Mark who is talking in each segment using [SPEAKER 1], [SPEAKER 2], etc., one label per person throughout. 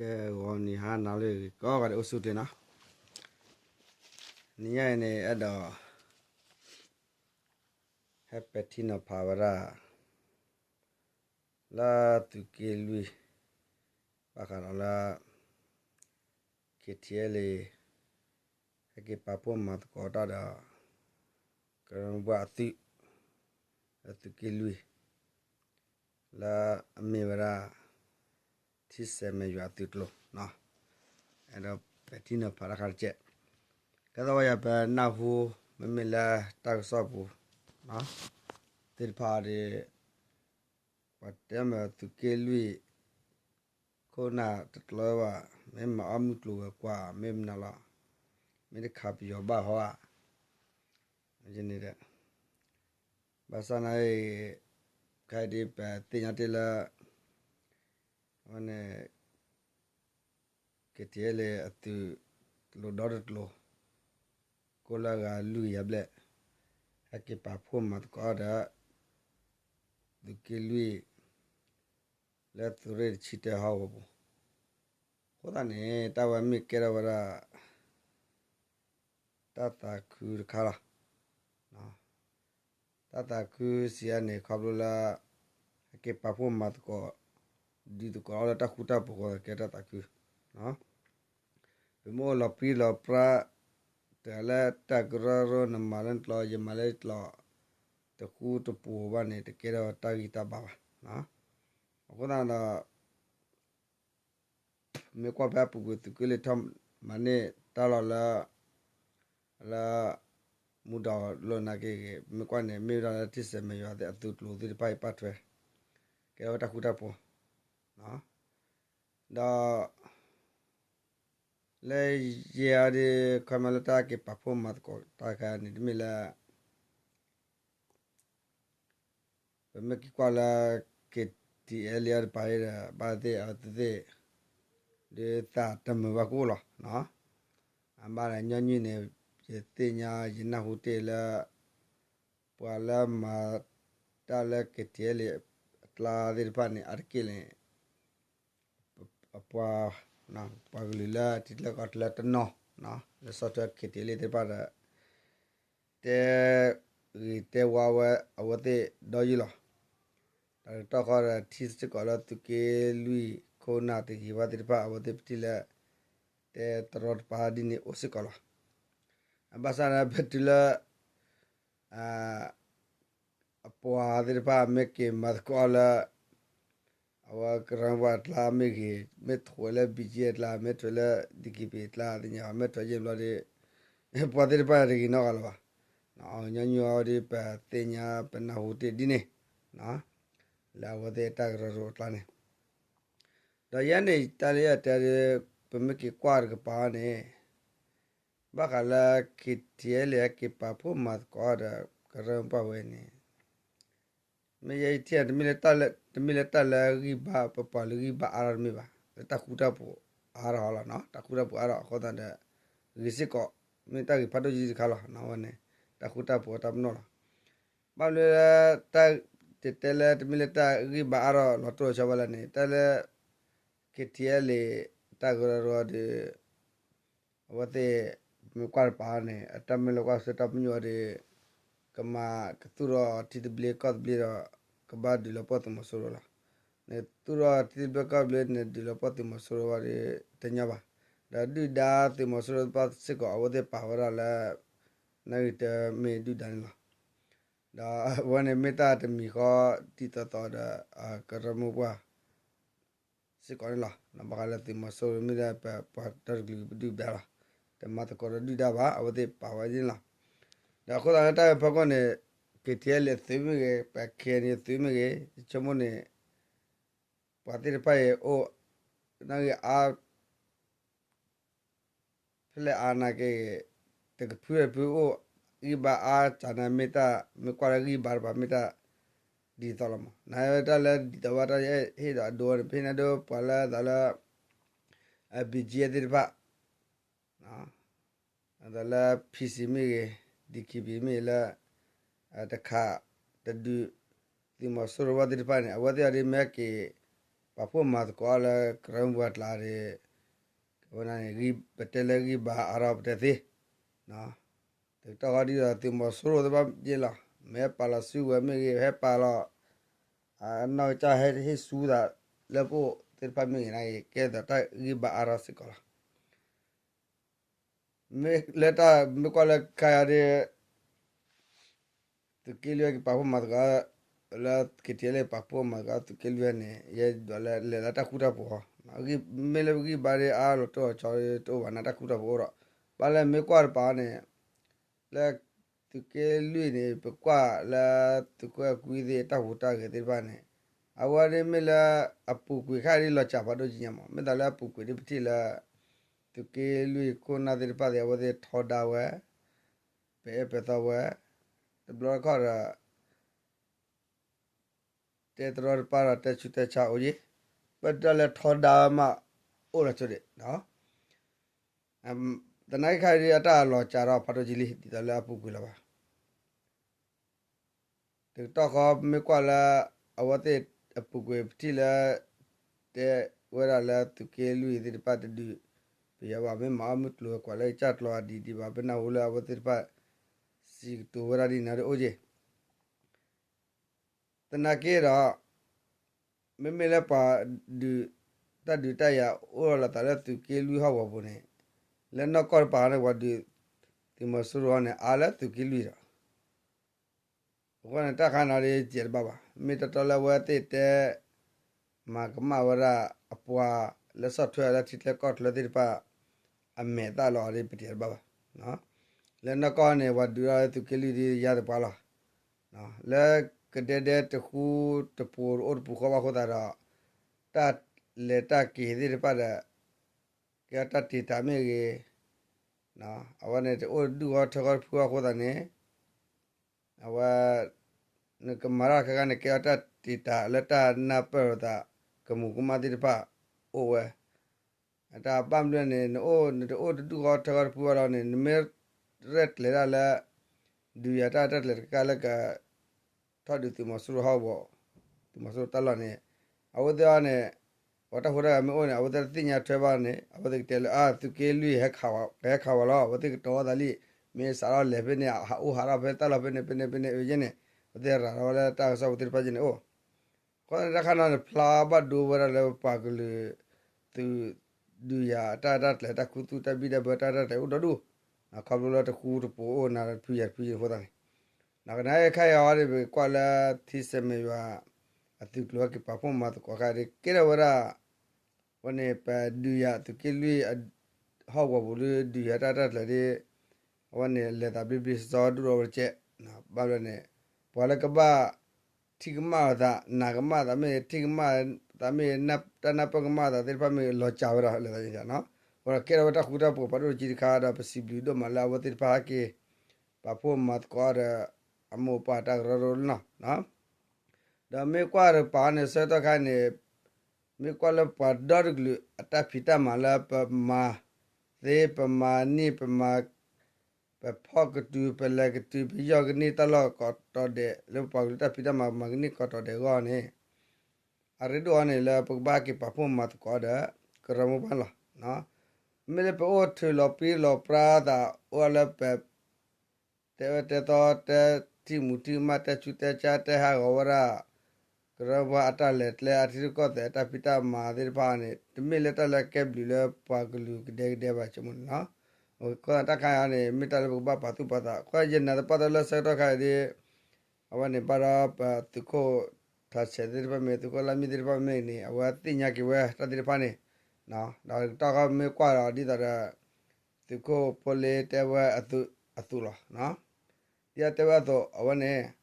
[SPEAKER 1] ni ha na le ko ga de osu te na ni ya ne ado hepatino pavara la tu ke lui ba ka la ke tiele ke papo ma ko da da ke ba tu ke lui la me vera ti se me yo atitlo na ado petino para ka che ka da ya ba na hu me la ta so bu na te pa de patem tu ke lui ko na tlo wa me ma am tlo kwa me na la me de ka pi yo ba ho a je ni de ba sa na e ka de pa te nya te la one ke tiele atu lo dor lo ko la ga lu ya ble ha ke pa pho ma ko da du ke lui la tu re chi te ha wo ko da ne ta wa mi ke ra wa ra ta ta ku ka la na ta ta ku si ya ne ka lo la ke pa pho ma ko di to ko la ta ku ta po ko ke ta ku na be mo la pi la pra te la ta gra ro na ma len lo ye ma le lo te ku to po ba ne te ke ra ta gi ta ba na ko da na me kwa ba pu tu ke le tham ma ne ta la mu da lo na ke me kwa ne me ra ti se me yo de tu lo ti pa pa twe ke ta ku ta po na da le ya de kamala ta ke pa po ma ko ta ka ni me la me ki kwa la ke ti earlier ba de a de ta ta me ba ko lo na amba la nya ni ne je te nya je na hu te la pa la ma ta la ke ti le la de pa ne ar ke le pa na pa li la ti la ka la ta no na le so ta ke ti le de pa te wa wa te do yi lo ta ka ti se ko la tu ke lui ko na te ki wa te pa wa te ti la te trot pa di ne o se ko la amba sa na betula po a de pa me ke ma ko la awa kran wa la me ke me thole bi je la me thole di ki pe la de nya me thole je lo de po de pa de ki no ka la na nya nyo de pa te nya pa na hu te di ne na la wa de ta ro ro la ne da ya ne ta le ya ta de pa me ke kwa ga pa ne ba ka la ke tiele ke pa po ma ko da ka ran pa we ne me ye tia de me le ta la ri ba pa ri ba ar me ba ta ku ta po ar la na ta ku ta po ar ko da de ri si ko me ta ri pa do ji ka la na wa ne ta ku ta po ta no la ba le ta te le me le ta ri ba ar lo to cha ba la ne ta le ke tiele ta ro ro de wa te me kwa pa ne ta me lo kwa se ta nyo de kama tu ro ti de ble ko ble ro ka ba di lo pot mo so la ne tu ro ti de ka ble ne di lo pot mo so wa de te nya ba da du da te mo so pa se ko wa de pa wa la na te me du dan la da wa ne me ta te mi ko ti ta ta da ka ra mo wa se ko la na ba la te mo so mi da pa ta du da la te ma ta ko du da ba wa de pa wa din la da ko da ta pa ko ne ke tiele te me pa ke ne te me chomo ne pa te pa o na a pele ana ke te pu o i ba a chana meta me kwa ri bar ba meta di tolamo na ta la di ta wa ta he da do pe na do pa la da la a bi je de ba na da la pisi me di ki bi me la ta ka ta du ti mo so wa de pa ne wa de me ke papo mat ko ala kram wat la de wana ri betele ri ba arab te thi na te ta ga di da ti mo suro de ba je la me pa la su we me he pa la a no cha he su da le po te pa me na ke da ta ri ba ara se ko la me leta me ko la ka ya de tu ke le ki papo mat ga la que tiene papo maga tu que viene ye le da ta cura po agi me le gi bare a lo to to wana ta cura po ro vale me kwar pa ne le tu que lui ne pe kwa la tu ko ku de ta huta ge de ba ne aware me la apu ku kha ri lo cha pa do ji mo me da la apu ku de pti la tu que lui ko na de pa de wa de thoda we pe ta we the block or te tror para te chute cha oji but le thoda ma ora chode no the night khai ata lo cha ra phato ji li di da la pu ku la ba te to ko me kwa la awate pu ku pti la te wera la tu ke lui di pa te du pe ya ba me ma mu lo kwa la cha lo di ba pe na ho la awate pa si tu wera di na oje te na ke ra me la pa du ta du ta ya ora la ta la tu ke lui ha wa bo ne le no kor pa ne wa di ti mo su ro ne ala tu ki lui ra wa ne ta kha na re je ba ba me ta to la wa te te ma ka ma wa ra apwa le sa thwa la ti le kot le ti pa a me ta lo re pi ba ba no le no ko ne wa du ra tu ki lui di ya de pa la no le ke de te khu te pu or pu ko ba ko ta ra ta le ta ki di pa da ke ta ti ta me ge no awane te o du wa thakar pu ko da ne awa ne kamara ka ne ke ta ti ta le ta na per da kamu kuma di pa o we ta bam le ne o du wa thakar pu ra ne me ret le la du ya ta le ka le ka tho du ti mo su ha bo ti mo su ta la ne awo de ne wata hura me o ne awo de ti nya thwe ba ne awo de te a tu ke lui he kha wa la awo de to da li me sa ra le be ne ha o ha ra be ta la be ne e je ne o de ra ra la ta sa o ti pa je ne o ko ra kha na pla ba du wa le pa ku le tu du ya ta le ta ku tu ta bi da ba ta te o do du na ka lo ta ku po o na pu ya ho da ne na ka na kha ya wa de kwa la thi se me wa a tu lo ki pa po ma ko ka de ke ra wa ra wane pa du ya tu ke lui ha wa bu lu du ya ta le de wane le ta bi so du ro che na ba le ne pa le ka ba ti ma da na ga ma da me ti ma da me na ta na pa ga ma da de pa me lo cha wa le da ja no wa ke ra ta khu ta po pa ro ji kha da pa si blu do ma la wa ti pa ke pa po ma ko ra amo pa ta ro na na da me kwa ra pa ne se ta kha ne me kwa la pa dar glu ata phita ma la pa ma de pa ma ni pa ma pa phok tu pa la ke tu bi yo ni ta lo ko to de le pa ta phita ma ni ko to de go ne are do ne la pa ba ke pa pho ma ko da kra mo ba la na me le pa o thu lo pi lo pra da o la pa te to te ti mu ti ma te chu te cha te ha go ra Raba ata le ati ko te ta pita ma de pa ne te me le ta le ke bli le pa glu de ba chumun na o ko ta ka ne mi ta le ba pa tu pa ta ko je na pa ta le se to ka de awa ne para pa tu ko ta che de pa me tu ko la mi de pa me ni awa ti nya ki we ta de pa ne na da ta ka me kwa ra di ta ra tu ko po le te wa atu la na ya te wa to awa ne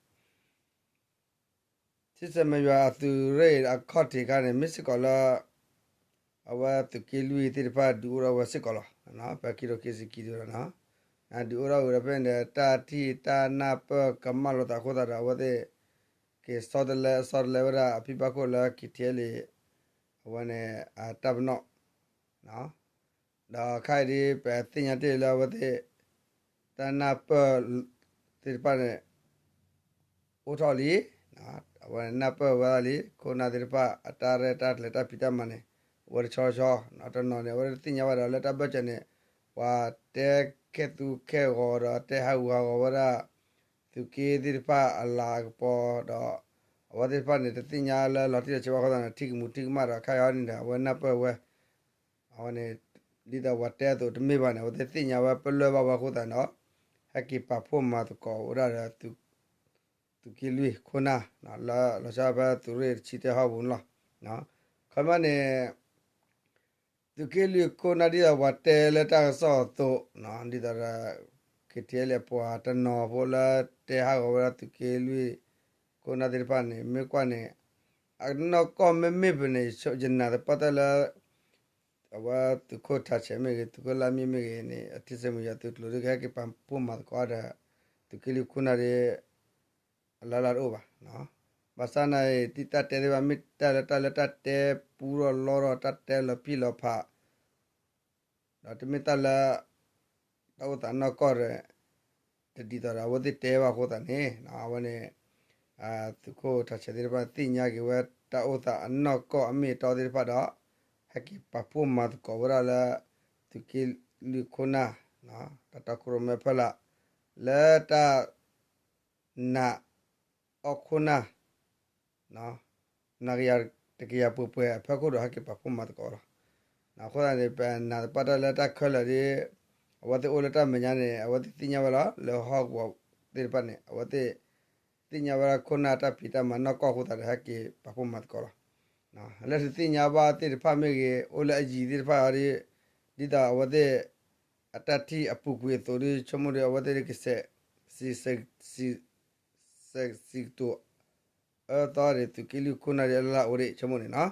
[SPEAKER 1] System you have to read a cotty kind of mystical awa to kill we the part do our sicola na pa kilo kisi kido na and do ura ura pende ta ti ta na pa kamalo ta koda awa de ke sod levera pipa ko la kitele wane a tabno na da khai di pa tinya te la wa de ta na pa ti pa ne otoli na วันนับว่าลีคนนาดิปะอัตราเรตัดเลตัดพิจามันเนี่ยวันชอนาตนอนเนี่ยวันที่ยาวเราเลตัดบัจเนี่ยว่าเตะแค่ตุแค่กอดเตะหาวว่าตุกีดิปะอัลลาห์ปอดวันดิปะเนี่ยที่ยาวเราลอที่จะช่วยเขาเนี่ยทิกมาเราขายอันนี้วันนับว่าวันนี้ดีแต่ว่าเตะตัวไม่บ้านเนี่ยวันที่ยาวเปลือยว่าเขาแต่เนาะให้กิปะพุ่มมาตุกอว่าตุกิลุยคนน่ะนะเราชอบไปตุเรศชิตหาบุญละนะคำว่าเนี่ยตุกิลุยคนน่ะดีแต่ว่าเตะเลต้าสอตุนะดีแต่ละคิดเที่ยวเลยพอตันนอพอละเตะหาก็ว่าตุกิลุยคนน่ะดีปานเนี่ยไม่กว่าเนี่ยอันนั้นก็ไม่เป็นเนี่ยชอบจินน่ะแต่ปัตตาละว่าตุกทัชเมกตุกลามีเมกเนี่ยที่สมัยตุกลุยแค่กี่ปั๊มปุ่มมาก็ได้ตุกิลุยคนน่ะดีလာတော့ပါနော်ဘာသာနိုင်တိတတဲပါမီတဲတတဲပူရောလောရတတဲလပီလဖာတော့တမီတလာတော့တနကောရတဒီတော်ဝတိတဲပါခေါ်တာနေနော်ဝနေသူကိုထချက်ဒီပါတိညာကေဝတာဥတာအနောကောအမေတော်ဒီပါတော့ဟကိပပူမတ်ကောဝရလာသူကိလူခုနာနော်တကရမဖလာလာတာနာအခုနာနော်နာရတကရပူပွဲဖက်ကိုတော့ဟကိပပူမတ်ကောနော်ခေါ်တယ်ပန်နာပတလက်တခလရီဝတ်အိုလတမညာနေဝတ်တိညာဝလာလောဟောက်ဝတိပနေဝတ်တိညာဝလာခုနာတပိတမနကောခုတဟကိပပူမတ်ကောနော်လက်တိညာပါတိဖမေကေအိုလအကြီးတိဖာရီဒီတာဝတ်အတတိအပုကွေတိုရီချမရဝတ်ရကိစေစီတိုတော်ရတူကီလူခုနာရလာအိုရီချမနေနော်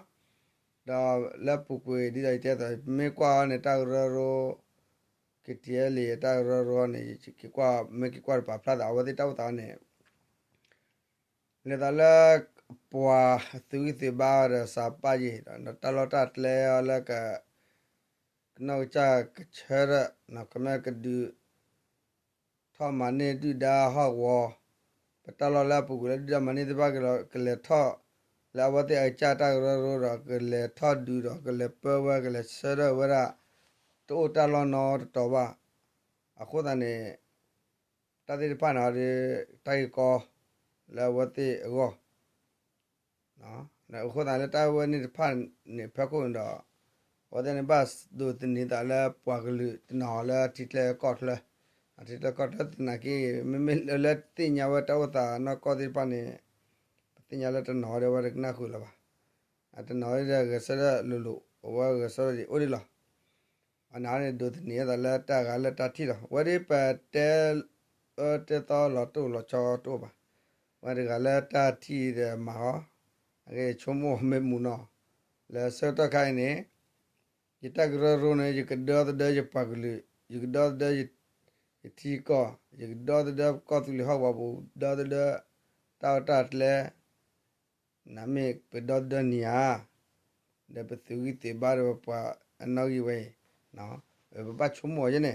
[SPEAKER 1] ဒါလက်ပုကွေဒီတိုင်းတဲ့မေကွာနေတာရောကတိယလီတာရောနေကိကွာမေကိကွာပါဖလာတာဝတိတောက်တာနေလေဒါလာပွာသူတိဘာရစာပါကြီးတလောတလဲလကနောက်ချကချရနကမကဒူထောမနေဒူဒါဟောဝပတလောလာပုဂ္ဂိုလ်ဒီမနေတပါကလေထောလာဝတိအချတာရောကလေထောဒူရောကလေပဝကလေဆရဝရတိုတလောနောတောပါအခုတနေတတိပနာရတိုင်ကောလာဝတိရောနော်အခုတလည်းတာဝနေဖန်နေဖက်ကုန်တော့ဝဒနေဘတ်ဒုတနေတာလာပွားကလူတနော်လာတိတလေကော့လာအတိတကော့တနာကီမလက်တင်ညာဝတောတာနော်ကောဒီပနေတင်ညာလက်တနော်ရဝရကနာခုလာပါအတနော်ရကဆရလူဝကဆရဒီအိုဒီလာအနာနဲ့ဒုတနေတာလာတာကလက်တတိတော့ဝရိပတဲတေတော်လတူလချောတူပါဝရိကလက်တတိတဲ့မဟာအဲချုံမမေမူနော်လဲဆတ်တခိုင်းနေယတကရရုံးနေကဒေါ်တဲ့ပကလူယဒေါ်တဲ့တီကောယဒေါ်တဲ့ကောတူလဟဝဘူဒေါ်တဲ့တာတလဲနမေပဒေါ်ဒနီယာတဲ့ပသူကြီးတေဘာရပအနောက်ကြီးဝဲနော်ဘချုံမောရနေ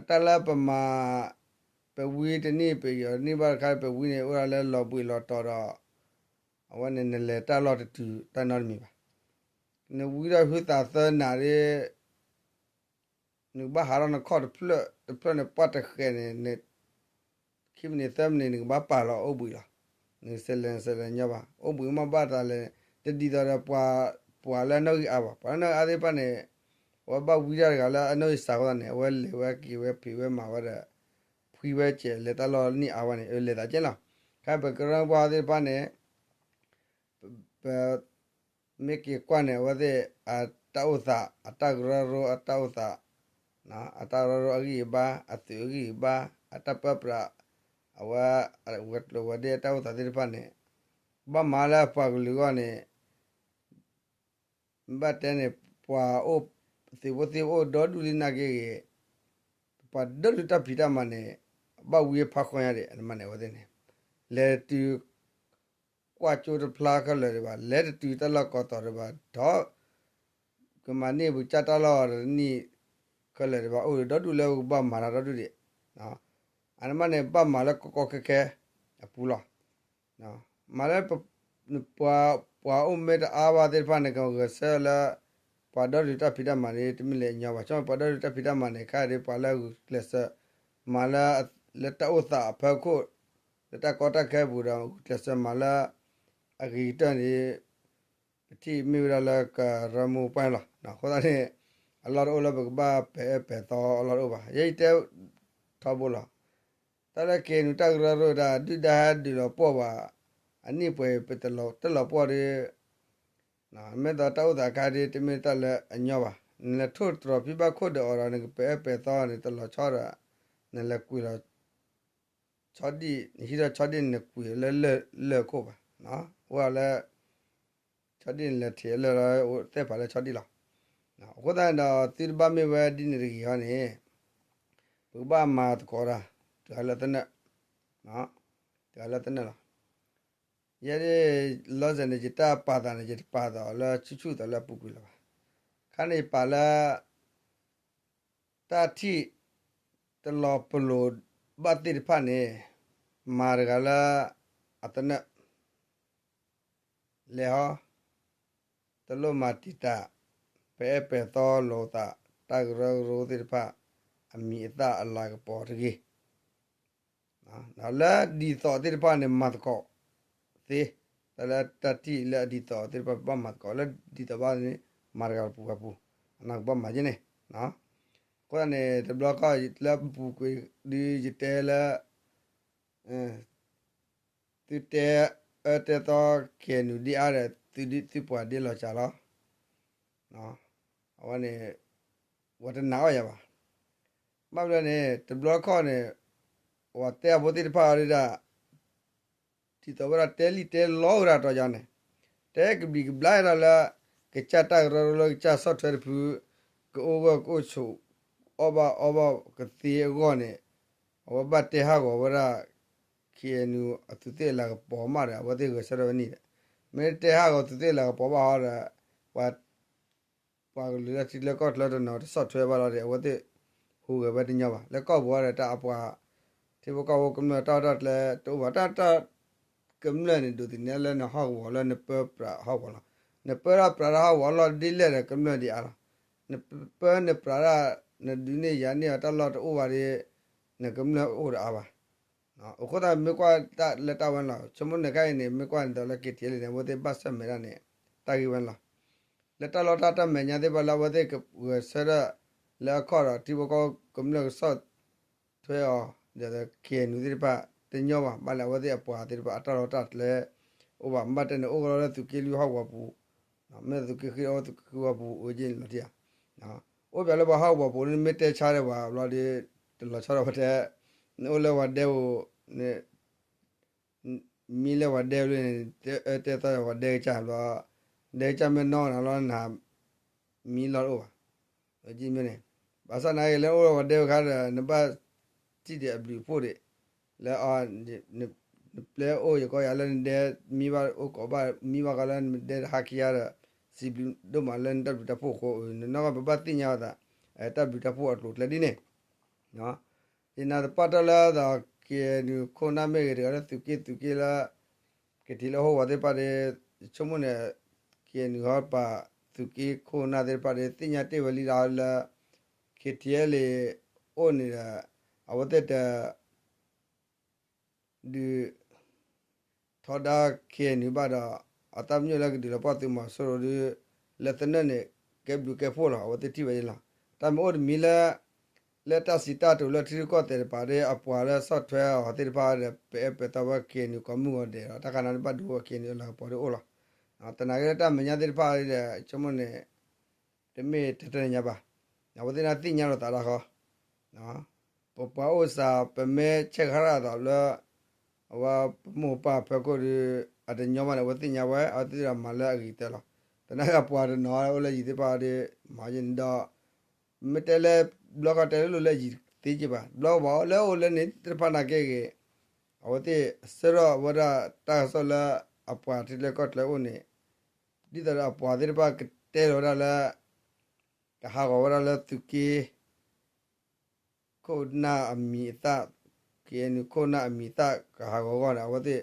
[SPEAKER 1] တလာပမာပဝီတနေ့ပေရနိဘာခိုင်ပဝီနေဥရလဲလော်ပွေလော်တော်တော့အဝနဲ့လေတာလော်တူတန်တော်မီပါနဝီရဟူတာသနာရဲနုဘဟာရနခေါ်ဖလနဲ့ပတ်တခဲနေခိမနေသမနေနဘပါလောအုပ်ဘူးလားနေဆလန်ညပါအုပ်ဘူးမပါတာလဲတတိတော်ပွာလဲနောက်အပါဘာနဲ့အားသေးပါနဲ့ဝဘဝီရကလည်းအနောက်စာကနေဝဲလေဝဲကီဝဲဖီဝဲမှာဝဲဖီဝဲကျဲလေတလောနိအဝနဲ့လေတာကျလားခိုင်ပကရံပွာသေးပါနဲ့မေကီကွနဲ့ဝတဲ့အတောသာအတကရရောအတောသာနော်အတရရောအကြီးပါအသူကြီးပါအတပပရအဝဝတ်လိုဝတဲ့တောသာဒီပါနဲ့ဘာမာလာပကလူကနေဘတ်တဲ့ပွာအိုသေဝသေအိုဒေါ်ဒူလီနာကေပဒルတပိတမနဲ့ဘဝေဖခွန်ရတဲ့မနဲ့ဝတဲ့နေလေတူကွာချိုတဖလာကလည်းပါလက်တူတလောက်ကတော့ပါတော့ကမနေဘူးချတလောက်နီကလည်းပါအိုဒေါ်ဒူလည်းဘာမာလာဒေါ်ဒူတဲ့နော်အနမနဲ့ဘာမာလာကောကခဲအပူလာနော်မာလာ ပွာအုံးမဲ့အားပါတဲ့ဖာနေကောင်ကဆဲလာပွာတော့တာဖိတာမလေးတမလေညာပါချောပွာတော့တာဖိတာမနေခါရပွာလာလက်ဆမာလာလက်တောသာဖခုလက်တကောတခဲဘူးတော့လက်ဆမာလာအဂီတန်ဒီပတိမီရလာကရမူပိုင်လာနော်ခေါ်တဲ့ အလာရောလဘကဘာပဲတော့အလာရောပါရိတ်တဲ့ထောဘူးလားတရကေနုတကရရောဒါဒုဒါဒီလောပေါ်ပါအနိပွဲပတလောတလောပေါ်ရနော်မေတော့တောက်တာကာဒီတမီတလည်းအညောပါနဲ့ထို့တော်ပြပခုတ်တော်ရနေပဲတော့နေတလောချောရနေလည်းကွေတော့ချောဒီဟိရချောဒီနေကွေလဲခုပါနော်ဟိုလည်းချောဒီလက်ထဲလဲဟိုတဲ့ပါလဲချောဒီလားနော်ခုတန်းတော့တိဘမေဝဒီနေရီဟာနေဘုဘာမတ်ကောရာဒါလည်းတဲ့နော်ဒါလည်းတဲ့လားရဲလောဇန်နေကြတာပါတာနေကြပါတော့လာချူတော့လာပုကူလာခါနေပါလာတာတိတလောပလိုဘတ်တိဖာနေမာရဂလာအတနလေဟတလောမာတိတာပဲတော့လောတာတဂရရိုတိဖာအမီတာအလာကပေါ်ကြီးနော်လာဒီတော့တိဖာနေမတ်ကောသေတလာတတိလာဒီတော့တိဖာမတ်ကောလာဒီတော့ဘာနေမာရဂပူကပူအနောက်ဘမဂျနေနော်ကိုရနေတဘလကလာပူကိုဒီဂျတဲလာတိတဲအတဲတော့ကေနူဒီအားတိပွားဒီလောချာလောနော်အဝနေဝတ်နာရပါမဘလနဲ့တဘလခေါနဲ့ဟိုတဲဘိုတိဖာရတာဒီတော့ရတဲလီတဲလောရတော့ကြနေတဲကဘီဘလာရလာကချတာရလောချဆော့ဖ်ဝဲဖူကိုဝကိုချူအဘကတိရောနေဝဘတ်တဲဟာကိုဝရခေနူအတူတဲလာပေါ်မှာရဝတိကိုဆရဝနီမဲတဲဟာကိုတူတဲလာပေါ်ပါရဝတ်ပါကလေးတိလက်ကော့လက်တော့ဆော့ထွဲပါတော့တယ်ဝတ်ဟိုကပဲတင်ကြပါလက်ကော့ဘောရတာအပွားဒီဘကောကမ္နတာတော့လဲတော့ဘာတာကမ္နနေဒူတင်လဲနဟောဝလနပပရာဟောဝလာနပရာပရာဝလဒီလဲကမ္နဒီအားနပနပရာနဒူနေရနေတလောတော့ဝါရီနကမ္နအိုရာပါနော်အခုတော့မေကွာတာလက်တဝန်လာချမနေကိုင်းနေမေကွာတော့လက်ကတိလေနေဝတ်ပတ်ဆက်မရနေတာကြီးဝန်လာလက်တလောတာမညာတဲ့ဘလာဝတဲ့ဆရလာခေါ်တီဘကောကမ္လဆော့ထွဲအော်တဲ့ကေနူဒီပါတင်ညောပါမလာဝတဲ့အပွားတဲ့ပါအတော်တတ်လဲဥပမတ်တဲ့ဥကရောသူကေလူဟောက်ဝပူနော်မဲသူကေခေအောသူကေဝပူအိုဂျင်းလတိယနော်ဥပလည်းဘဟောက်ဝပူနေမတဲချားတယ်ပါလာဒီတလချားတော့တဲ့နိုလဝတဲ့ဟိုနေမီလဝတဲ့လို့တဲ့တော့ဝတဲ့ချာလောဒေချမနောလောနာမီလောအကြည့်မနေဘာသာနိုင်လဲဝတဲ့ခါနပါကြည့်တယ်ဘလူဖို့တယ်လဲအာပလေအိုရကောရလန်တဲ့မိဘအိုကောဘာမိဘကလန်တဲ့ဟာကီယာစီဘလူဒိုမလန်တပ်တဖို့ကိုနော်ဘဘတိညာတာတပ်ဘတဖို့အလို့လက်ဒီနေနော်ဒီနာပတ်တလာda que con na me que ahora tu que la que ti lo ho de pare chomone que ni ha pa tu que con na de pare tinya te vali la que tiele o ni la awate da du thoda que ni ba da atam nyo la que di la pa tu ma so de la tene ne que bu que fo la awate ti ba la ta mo mi laလက်တစီတာတူလက်ထရီကောတဲ့ပါတဲ့အပွားလဲဆော့ထွဲဟောတဲ့ပါတဲ့ပဲတဝကေနီကမှုတဲ့တခါနာဘတ်ဒူကေနီလာပေါ်အိုလာတနာရတမညာတဲ့ပါတဲ့ချမနေတမေတဲ့ညပါနဝတဲ့နာတိညာတော့တာခေါ်နော်ပပဥစာပမဲချက်ခရတော့လဝမောပါဖကိုရအတညမနဝတဲ့ညာဝဲအတိရမလာအကြီးတဲ့လားတနာကပွားတဲ့နော်လဲကြီးတဲ့ပါတဲ့မာဂျင်တော့မတလဲဘလော့ကတဲလို့လဲကြီးသေးကြပါဘလော့ဘောလဲဟိုလဲနေတဖနာကဲကဲဟိုတဲ့စရဝရတာဆောလာအပွားတိလဲကော့လဲဦးနေဒီတရအပွားတဲ့ပါတဲရောလာကဟာဝရလာသူကီကိုနာအမီတာကေနကိုနာအမီတာကဟာကောကလာဟိုတဲ့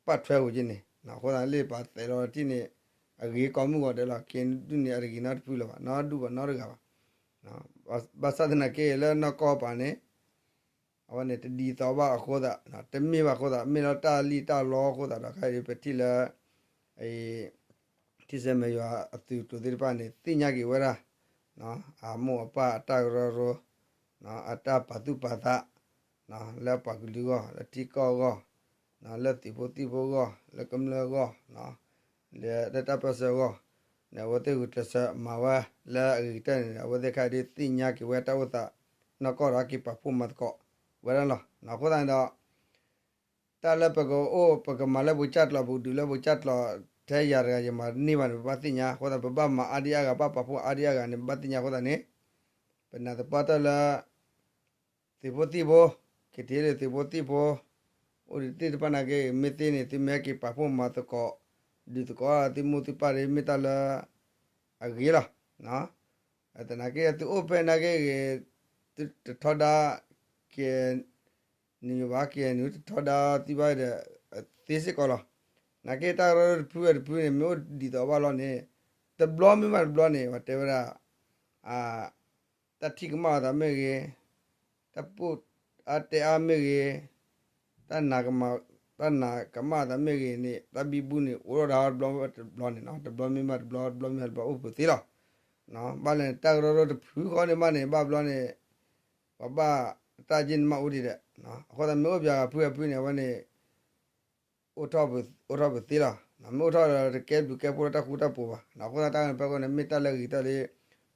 [SPEAKER 1] ပတ်ထွဲဦးချင်းနေ နော်ခေါ်တာလေးပါတယ်တော့ဒီနေ့အကြီးကောင်းမှုကတော့လာကင်းသူနေအကြီးနာပူလာပါနော်ဒူပါနော်ရကပါနော်ဘာသာဒနာကေလဲနော်ကောပါနေအဝနဲ့တဒီတော့ပါခေါ်တာနော်တမေပါခေါ်တာမေတော့တာလီတာလောခေါ်တာတော့ခိုင်ပတိလာအေတိစမေယအတူတူဒီပါနေတိညာကြီးဝရနော်အမောအပအတရရောနော်အတပတုပသနော်လက်ပကလူကောလက်တိကောကောနော်လက်တိပိုတိဘောကောလက်ကမလကောနော်လက်တပစကောနဝတေကုတဆမဝလာရီတန်ဝတေခါဒီတိညာကြီးဝတဝတနကောရာကိပဖုမတ်ကောဝရလောနော်ခေါ်တဲ့တော့တာလပကောအိုပကမလဘူချတ်လဘူဒူလဘူချတ်လထဲရရရမနိဗ္ဗာန်ပတိညာခေါ်တဲ့ဘဘမအာဒီယာကပပဖုအာဒီယာကနေပတိညာခေါ်တဲ့နေပနာတပတလာတိဘောတိဘောကတိရတိဘောတိဘောအိုတိတပနာကေမေတေနေတိမဲကေပဖုမတ်ကောဒီတကောတိမုတိပါရေမေတလာအဂီလာနော်အတနာကေတူအိုပနာကေထောဒါကေနိဘာကေနုထောဒါတိပါရသေစကောလာနာကေတာရဖူရဖူနေမျိုးဒီတော့ဘာလို့နေတဘလောမီမဘလောနေဝတေဝရာအာတတိကမာဒါမေကေတပုအတေအမေကေတနာကမာဒါမေကေနေတဘီဘူးနေဝရဒါဘလောနေနော်တဘလောမီမဘလောမီဘလောဥပတိလားနော်ဘာလဲတာရရဖူခေါနေမနေဘာဘလောနေဘာတာဂျင်မဦးဒီတဲ့နော်အခုတော့မျိုးပြဖူရဖူနေဝနေဥထောဘတိလားနော်မျိုးထောကဲကဲပူတာခုတာပူပါနော်ခုတာတာပဲကနေမီတလက်ကြီးတလေ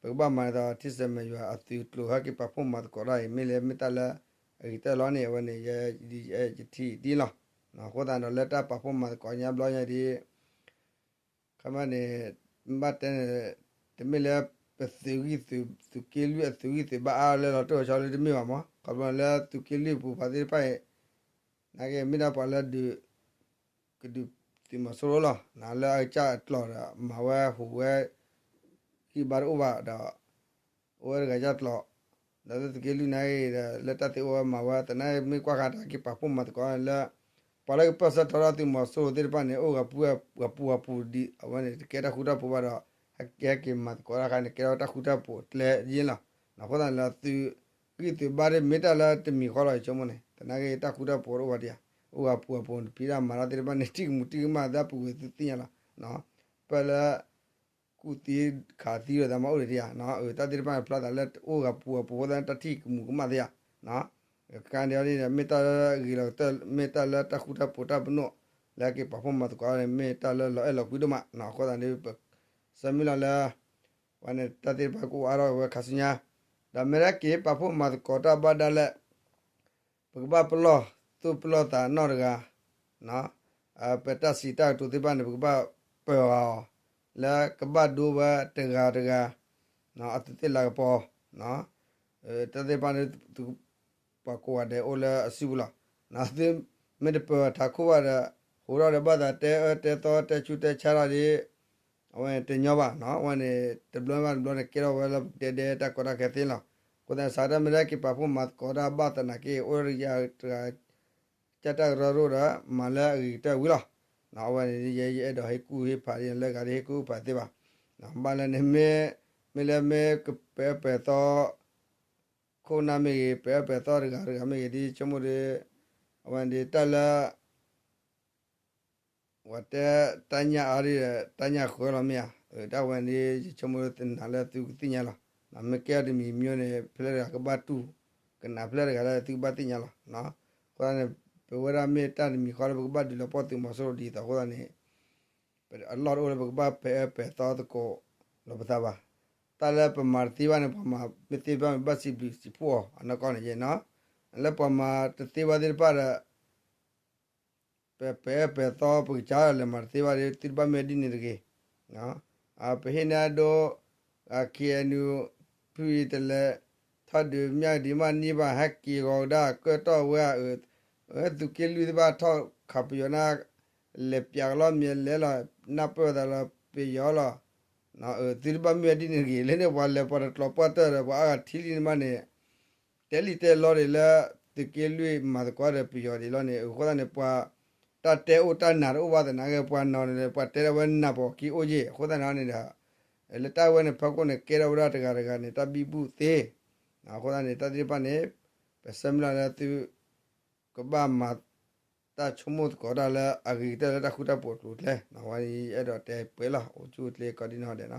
[SPEAKER 1] ဘဘာမာတာတိစမေယအတူလူဟာကိပဖုမတ်ကောရိုင်မီလေမီတလာအဲ့တလောနေဝနေရဲ့ဒီတီလားနော်ခုတာတော့လက်တာပဖုမတ်ကောညာဘလောညာဒီခမနေမတ်တဲ့တမီလေပစီဝီသူကီလူအသူဝီတဘာအားလဲတော့ချောလေးတမီပါမကဘလဲသူကီလူပူပါသေးပိုင်နာကေမီနာပါလာဒီကဒူဒီမဆိုးလာနာလာချာတလောမဝဲဟူဝဲqui bar uba da or ga jat lo da de ke lu nai la ta te o ma wa ta nai mi kwa ka ta ki pa pu ma ko la pa la pa sa ta ti ma so de pa ne o ga pu di wa ne ke ta khu ta pu ba da ke ke ma ko ra ka ne ke ta khu ta pu le yin la na ko da la tu ki tu ba de me ta la te mi ko la cho mo ne ta na ke ta khu ta pu ro wa dia o ga pu pi ra ma ra de pa ne ti ma da pu ti ya la no pa laကုတီခါတီရတဲ့မဟုတ်ရနော်တတိပန်ဖလာတာလက်အိုကပူတဲ့တတိမူကမတဲ့နော်ကန်ရလေးမေတ္တာဂီလောတမေတ္တာလက်တခုတပတာဘနောလက်ကေပဖမတ်ကောရမေတ္တာလက်လောကွီဒမနော်ခေါ်တယ်စမီလာလာဝနတတိပကူအရောဝခစညာဒါမရကေပဖမတ်ကောတာဘဒလက်ပကပပလောသူပလောတာနော်ရကနော်ပတစီတာတူတိပန်ပကပပေလာကဘဒူဘတဂါနော်အတတိလာပေါ်နော်တတိပန်သူပကောဝတဲ့အိုလာအစီဘူးလားနော်ဒီမေတပတာခိုဝရဟိုရဘဒတဲတော့တဲချူတဲချာရီအဝဲတညောပါနော်အဝဲနေတဘလဘလနေကေရောဝဲတဲတကောရခဲတင်လားကိုတဲ့စာရမရကိပဖုမတ်ကောရာဘတနာကေအိုရယာချတရရောရမလာရီတဲဝီလားနော်ဝဲရဲတော့ဟဲကူဟေဖာရင်လက်ကလေးကူပါသေးပါနော်ဘာလဲနေမေလဲမေပဲတော့ခုနာမေပဲတော့ရမေဒီချမရအဝန်ဒီတလာဝတ်တညာအရီတညာခေါ်ရမရတဝန်ဒီချမရတင်လာသူတင်ညာလားနမကဲဒီမီမျိုးနေဖလဲကဘတူကနာဖလဲကလည်းသူဘတင်ညာလားနော်ခေါ်နေပဝရမေတန်မီခေါ်ဘကဘဒီလပေါ်တူမဆိုဒီတော့ခေါ်နေအလော်ဘကဘပဲတော့ကိုလောပတာပါတလည်းပမာတိဝနဲ့ပမာမတိပဘစီဘီစီပေါ်အနကောနေရနော်လည်းပမာတတိဝဒီပါပဲတော့ပကြလည်းမတိဝဒီတိပမေဒီနေကေနော်အပဟိနာဒိုအကေနူပြည့်တလည်းထဒူမြဒီမနိဗ္ဗာန်ဟက်ကီရောဒါကတော့ဝဲသူကလူဒီပါထောက်ခပ်ယောနာလေပြာလောမြေလဲလာနပဒလာပေယောလာနော်ဒီဘမေဒီနေကြီးလဲနေဝါလဲပေါ်တော့ပတ်တယ်ဘာထီလီမနေတယ်လီတဲလော်လေတကယ်လို့မတ်ကွာရပြယောဒီလောနေခေါ်တယ်ပွာ ta te o ta na ro wa da na ge pa no ne pa te wa na bo ki o je kho da na ne da le ta wa ne pha ko ne ke ra wa ta ga ne ta bi bu te na kho da ne ta ti pa ne pe sam la la tu ko ba ma ta chumo ko da la a gi ta ta khu ta po tu le na wa yi e do te pe la o chu le ko di no de na